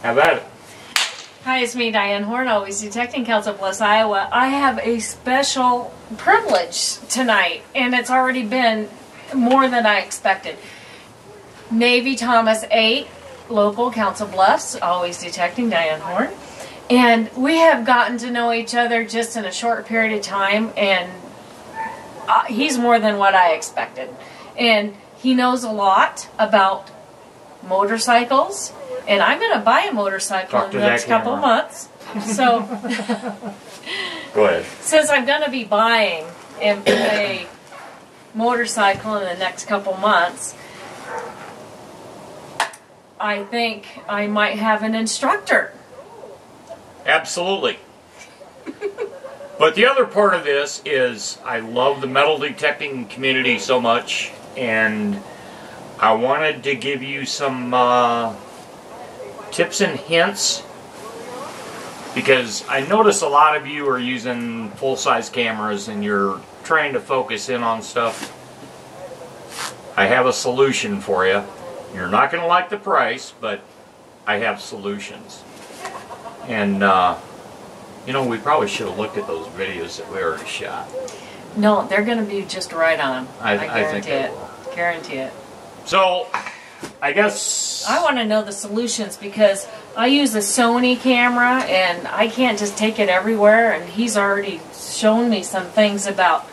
Have at it. Hi, it's me, Diane Horn, always detecting Council Bluffs, Iowa. I have a special privilege tonight, and it's already been more than I expected. Navy Thomas 8, local Council Bluffs, always detecting Diane Horn. And we have gotten to know each other just in a short period of time, and he's more than what I expected. And he knows a lot about motorcycles, and I'm going to buy a motorcycle in the next couple of months. So, go ahead. Since I'm going to be buying a motorcycle in the next couple months, I think I might have an instructor. Absolutely. But the other part of this is I love the metal detecting community so much, and I wanted to give you some tips and hints, because I notice a lot of you are using full-size cameras and you're trying to focus in on stuff. I have a solution for you. You're not going to like the price, but I have solutions. And you know, we probably should have looked at those videos that we already shot. No, they're going to be just right on. I guarantee it. Guarantee it. So, I guess I want to know the solutions, because I use a Sony camera and I can't just take it everywhere, and he's already shown me some things about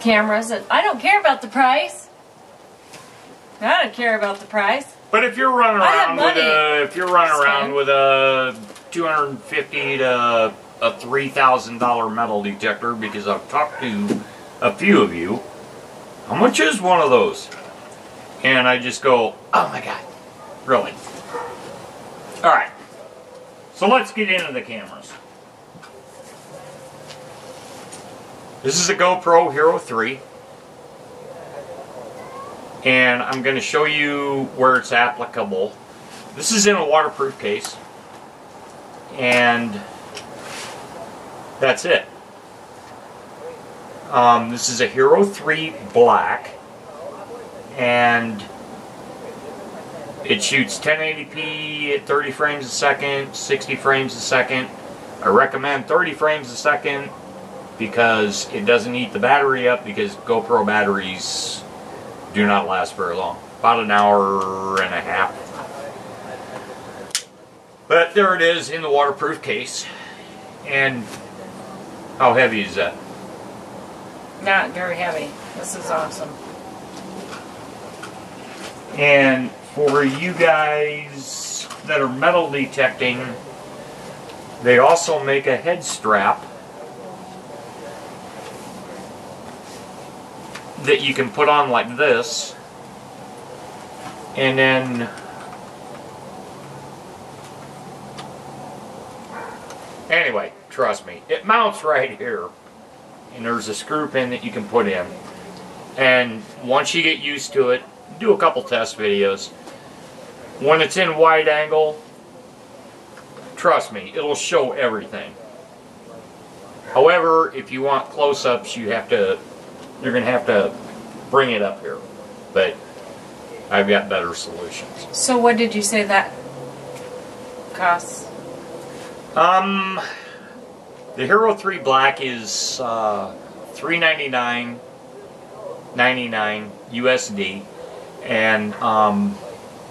cameras, and I don't care about the price. I don't care about the price. But if you're running around with a $250 to a $3,000 metal detector, because I've talked to a few of you, how much is one of those? And I just go, oh my God, really? Alright, so let's get into the cameras. This is a GoPro Hero 3. And I'm going to show you where it's applicable. This is in a waterproof case. And that's it. This is a Hero 3 Black. And it shoots 1080p at 30 frames a second, 60 frames a second. I recommend 30 frames a second because it doesn't eat the battery up, because GoPro batteries do not last very long. About an hour and a half. But there it is in the waterproof case. And how heavy is that? Not very heavy. This is awesome. And for you guys that are metal detecting, they also make a head strap that you can put on like this, and then anyway, trust me, it mounts right here, and there's a screw pin that you can put in, and once you get used to it, do a couple test videos. When it's in wide angle, trust me, it'll show everything. However, if you want close-ups, you're going to have to bring it up here. But I've got better solutions. So what did you say that costs? The Hero 3 Black is $399.99 USD. And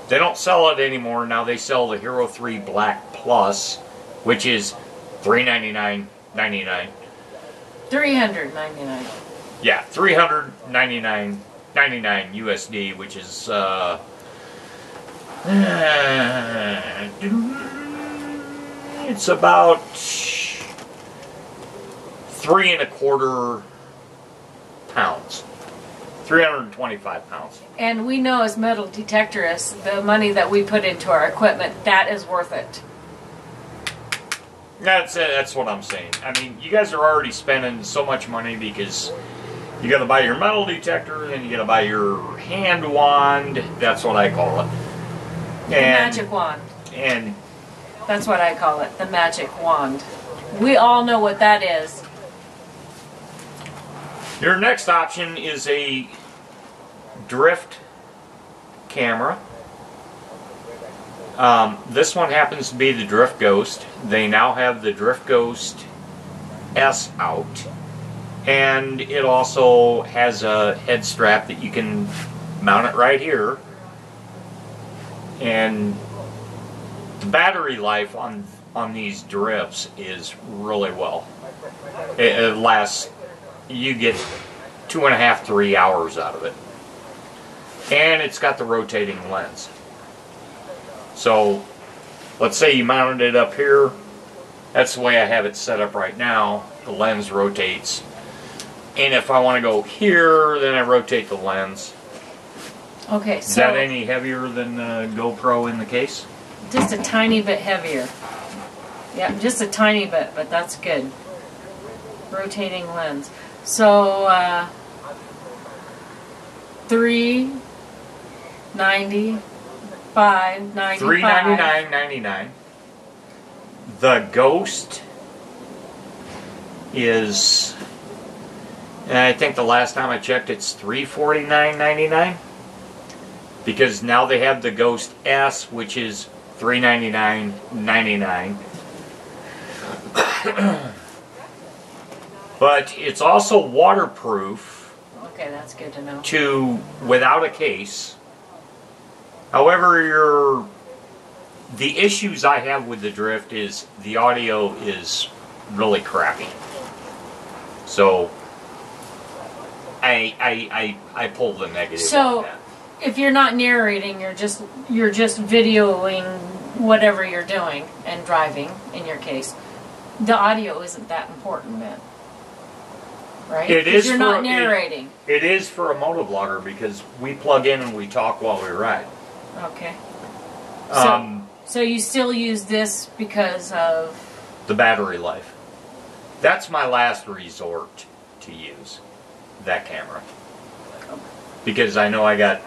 they don't sell it anymore. Now they sell the Hero 3 Black Plus, which is $399.99. $399. Yeah, $399.99 USD, which is it's about 3¼ pounds. 325 pounds. And we know as metal detectorists, the money that we put into our equipment, that is worth it. That's it. That's what I'm saying. I mean, you guys are already spending so much money because you got to buy your metal detector, and you got to buy your hand wand. That's what I call it. The magic wand. And that's what I call it. The magic wand. We all know what that is. Your next option is a drift camera. This one happens to be the Drift Ghost. They now have the Drift Ghost S out. And it also has a head strap that you can mount it right here. And the battery life on these drifts is really well. It lasts, you get 2.5 to 3 hours out of it. And it's got the rotating lens. So let's say you mounted it up here. That's the way I have it set up right now. The lens rotates. And if I want to go here, then I rotate the lens. Okay, so... Is that any heavier than GoPro in the case? Just a tiny bit heavier. Yeah, just a tiny bit, but that's good. Rotating lens. So, $395.95. $399.99. The Ghost is, and I think the last time I checked, it's $349.99. Because now they have the Ghost S, which is $399.99. But it's also waterproof. Okay, that's good to know. Without a case. However, the issues I have with the Drift is the audio is really crappy. So I pull the negative. So on that. if you're not narrating, you're just videoing whatever you're doing and driving. In your case, the audio isn't that important then, right? It is. You're not narrating. It is for a motovlogger because we plug in and we talk while we ride. Okay. So you still use this because of the battery life. That's my last resort to use that camera because I know I got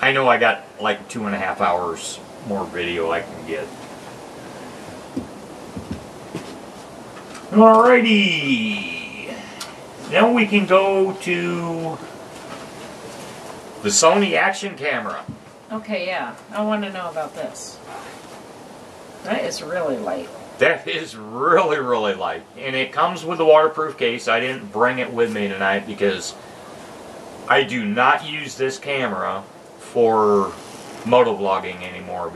like 2.5 hours more video I can get. Alrighty, now we can go to the Sony action camera. Okay, yeah. I want to know about this. That is really light. That is really, really light. And it comes with a waterproof case. I didn't bring it with me tonight because I do not use this camera for motovlogging anymore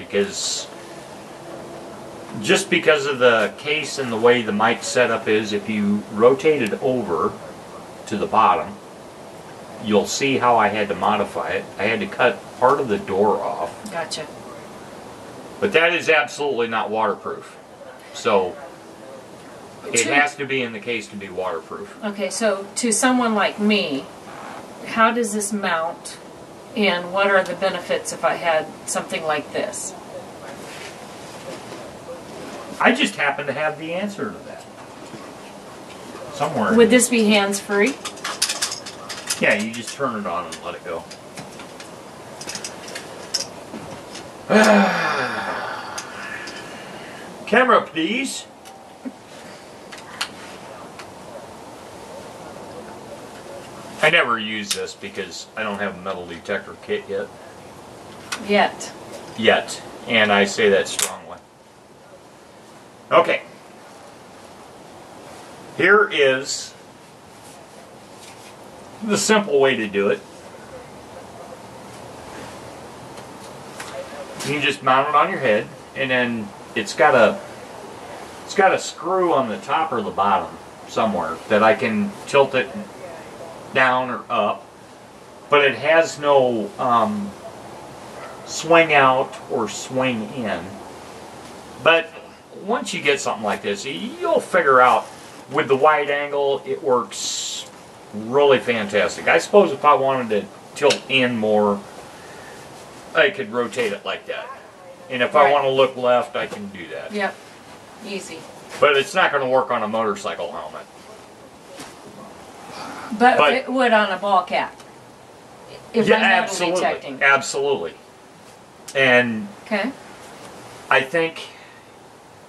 just because of the case and the way the mic setup is. If you rotate it over to the bottom, you'll see how I had to modify it. I had to cut part of the door off. Gotcha. But that is absolutely not waterproof. So it has to be in the case to be waterproof. Okay, so to someone like me, how does this mount and what are the benefits if I had something like this? I just happen to have the answer to that. Somewhere. Would this be hands-free? Yeah, you just turn it on and let it go. Camera, please. I never use this because I don't have a metal detector kit yet. Yet. And I say that strongly. Okay. Here is the simple way to do it. You can just mount it on your head, and then it's got a screw on the top or the bottom somewhere that I can tilt it down or up, but it has no swing out or swing in. But once you get something like this, you'll figure out with the wide angle it works really fantastic. I suppose if I wanted to tilt in more, I could rotate it like that. And if I want to look left, I can do that. Yep. Easy. But it's not going to work on a motorcycle helmet. But it would on a ball cap. If yeah, I'm metal absolutely. detecting. Absolutely. And okay. I think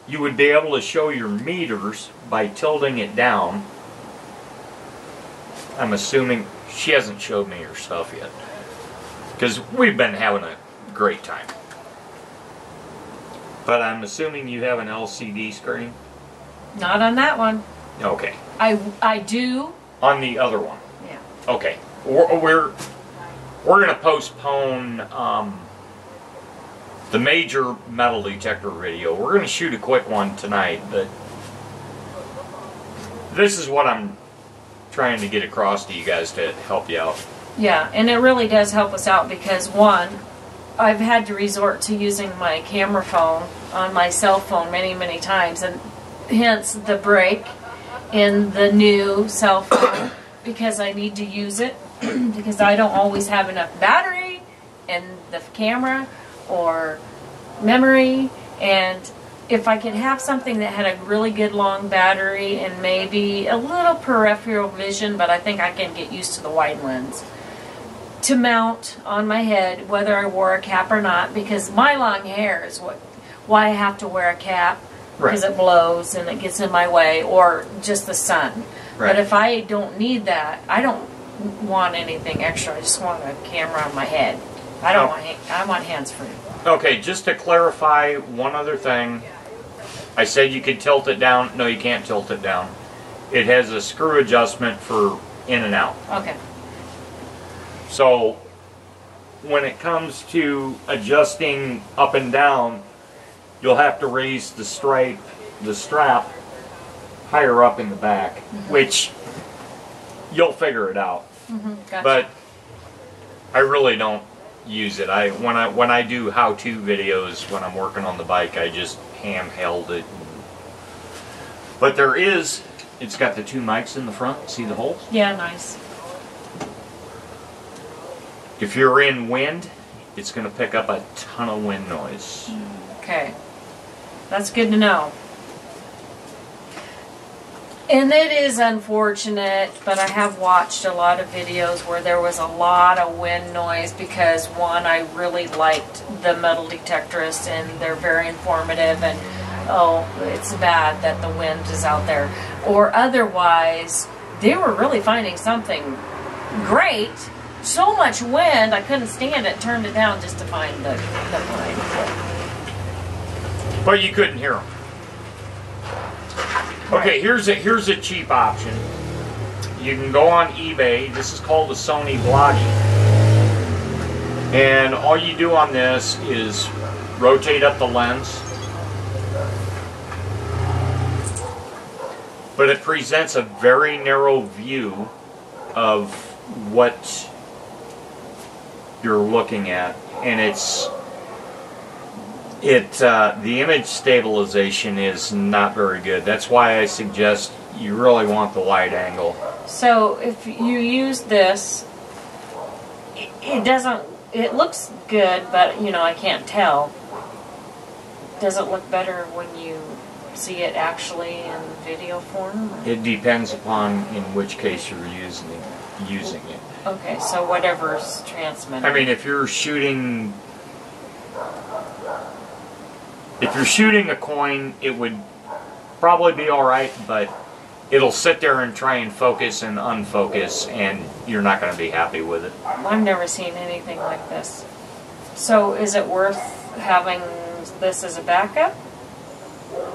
you would be able to show your meters by tilting it down. I'm assuming she hasn't showed me her stuff yet. Because we've been having a great time. But I'm assuming you have an LCD screen? Not on that one. Okay. I do. On the other one? Yeah. Okay. We're going to postpone the major metal detector video. We're going to shoot a quick one tonight, but this is what I'm trying to get across to you guys to help you out. Yeah, and it really does help us out because, one, I've had to resort to using my camera phone on my cell phone many, many times, and hence the break in the new cell phone because I need to use it because I don't always have enough battery in the camera or memory, and if I could have something that had a really good long battery and maybe a little peripheral vision, but I think I can get used to the wide lens, to mount on my head whether I wore a cap or not, because my long hair is why I have to wear a cap, because it blows and it gets in my way, or just the sun. But if I don't need that, I don't want anything extra. I just want a camera on my head. I want hands-free. Okay, just to clarify one other thing. I said you could tilt it down. No, you can't tilt it down. It has a screw adjustment for in and out. Okay. So when it comes to adjusting up and down, you'll have to raise the strap higher up in the back, which you'll figure it out. Gotcha. But I really don't use it. When I do how-to videos when I'm working on the bike, I just handheld it. But it's got the two mics in the front. See the holes? Yeah, nice. If you're in wind, it's going to pick up a ton of wind noise. Okay. That's good to know. And it is unfortunate, but I have watched a lot of videos where there was a lot of wind noise because, one, I really liked the metal detectorists and they're very informative, and oh, it's bad that the wind is out there. Or otherwise, they were really finding something great. So much wind, I couldn't stand it, turned it down just to find the pine. But you couldn't hear them. Okay, here's a cheap option. You can go on eBay. This is called a Sony Bloggy. And all you do on this is rotate up the lens. But it presents a very narrow view of what you're looking at, and the image stabilization is not very good. That's why I suggest you really want the wide angle. So if you use this, it looks good, but I can't tell. Does it look better when you see it actually in video form? It depends upon in which case you're using it. Okay, so whatever's transmitted. I mean, if you're shooting a coin, it would probably be alright, but it'll sit there and try and focus and unfocus, and you're not going to be happy with it. I've never seen anything like this. So is it worth having this as a backup?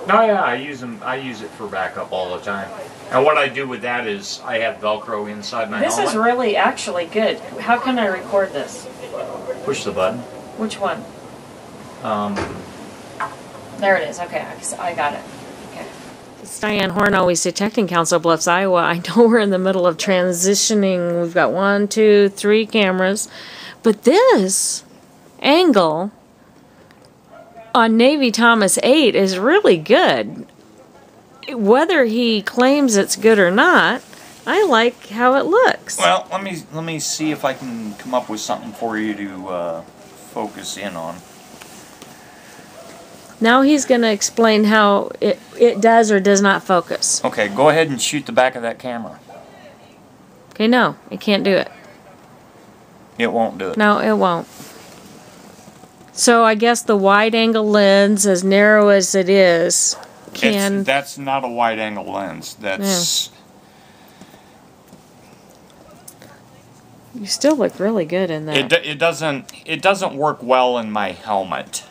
Oh yeah, I use it for backup all the time. And what I do with that is I have Velcro inside my helmet. This is really actually good. How can I record this? Push the button. Which one? There it is. Okay, I got it. Okay. It's Diane Horn, always detecting, Council Bluffs, Iowa. I know we're in the middle of transitioning. We've got 1, 2, 3 cameras. But this angle on Navy Thomas 8 is really good. Whether he claims it's good or not, I like how it looks. Well, let me see if I can come up with something for you to focus in on. Now he's going to explain how it does or does not focus. Okay, go ahead and shoot the back of that camera. Okay, no, it can't do it. It won't do it. No, it won't. So I guess the wide angle lens, as narrow as it is, that's not a wide angle lens. That's... Yeah. You still look really good in that. It doesn't work well in my helmet.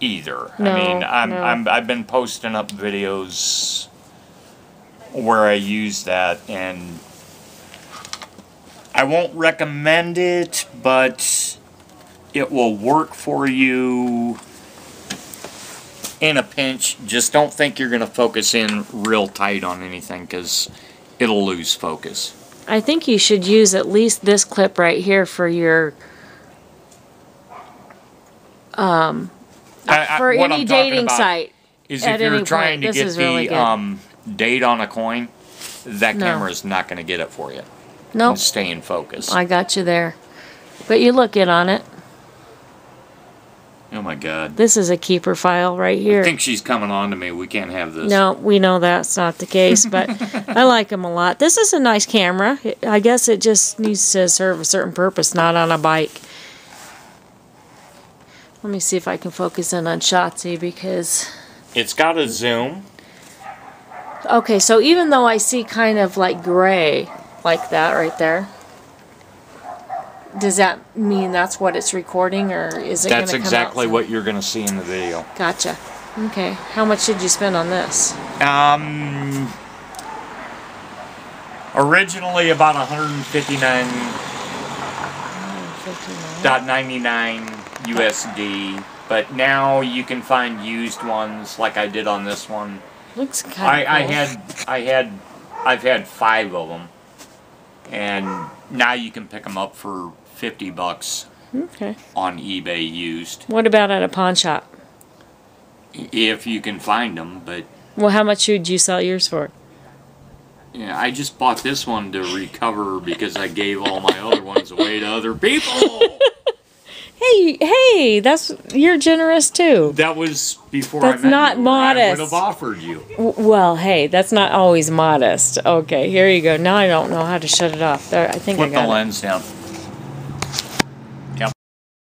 either. No, I mean, no. I've been posting up videos where I use that, and I won't recommend it, but it will work for you in a pinch. Just don't think you're going to focus in real tight on anything, because it'll lose focus. I think you should use at least this clip right here for your for what any I'm talking dating about site. is at if you're any trying point. to This get is really the date on a coin, that No. camera is not going to get it for you. Nope. And stay in focus. I got you there. But you look in on it. Oh my God. This is a keeper file right here. I think she's coming on to me. We can't have this. No, we know that's not the case, but I like them a lot. This is a nice camera. I guess it just needs to serve a certain purpose, not on a bike. Let me see if I can focus in on Shotzi, because... It's got a zoom. Okay, so even though I see kind of like gray, like that right there, does that mean that's what it's recording, or is it going to That's come exactly out what you're going to see in the video. Gotcha. Okay. How much did you spend on this? Originally about $159.99 USD, but now you can find used ones like I did on this one. Looks kind of cool. I've had 5 of them, and now you can pick them up for $50 Okay. on eBay used, What about at a pawn shop? if you can find them. But Well, how much would you sell yours for? yeah, I just bought this one to recover because I gave all my other ones away to other people. Hey, you're generous too. That was before That's I met not you, or I modest. would have offered you. Well, hey, that's not always modest. Okay, here you go. Now I don't know how to shut it off. There, I think I Flip got the it. lens down.